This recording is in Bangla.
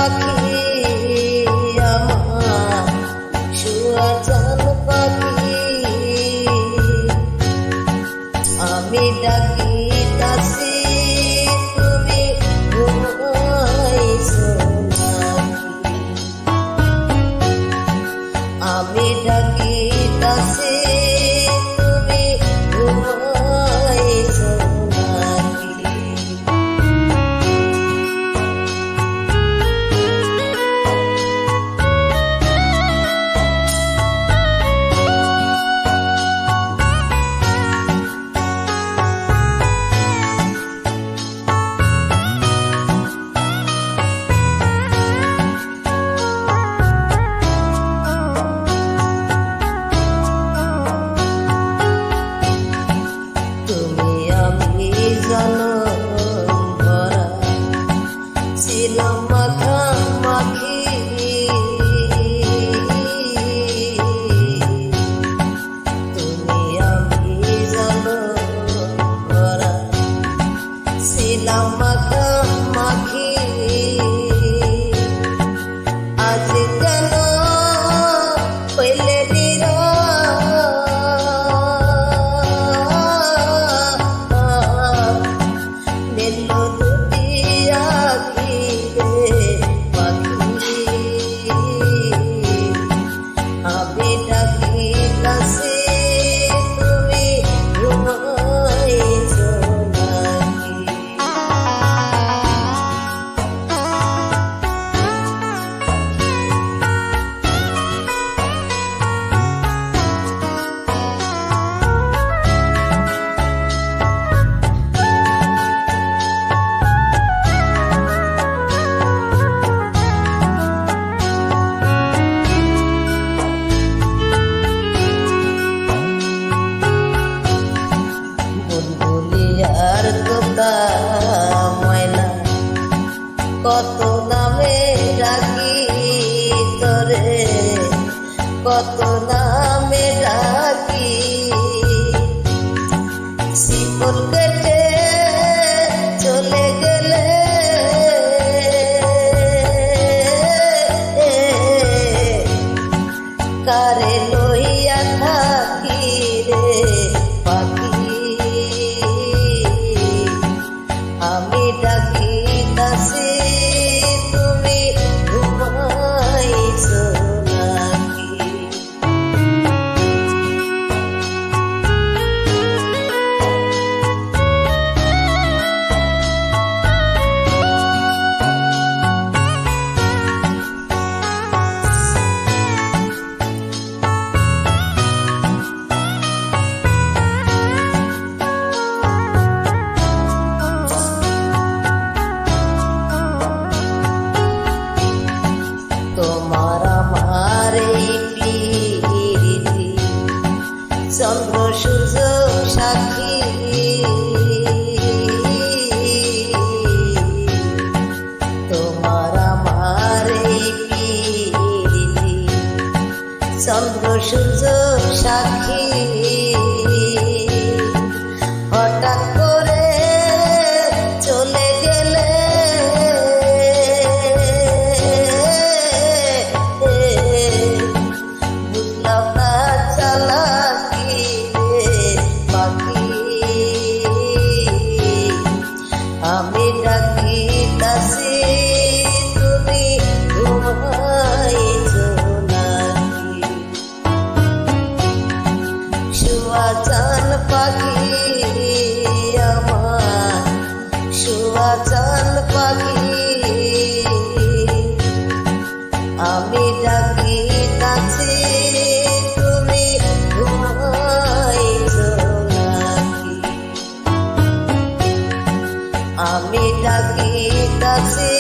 পাখি আমার শুয়া চান পাখি আমি ডাকিতাছি তুমি ঘুমাইছো নাকি আমি ডাকিতাছি তুমি ঘুমাইছো কত নামে ডাকি তোরে কত নামে ডাকি শিকল কেটে চলে গেলে কারে লইয়া থাকি রে পাখি আমি ডাকিতাছি তুমি ঘুমাইছো নাকি তোমার আমার এই প্রীতি চন্দ্র সূর্য সাক্ষী তোমার আমার এই প্রীতি চন্দ্র সূর্য সাক্ষী হঠাৎ করে চলে গেলে আমি ডাকিতাছি তুমি ঘুমাইছো নাকি শুয়া চান পাখি আমার শুয়া চান পাখি আমি ডাকিতাছি তুমি ঘুমাইছো নাকি আমি ডাকিতাছি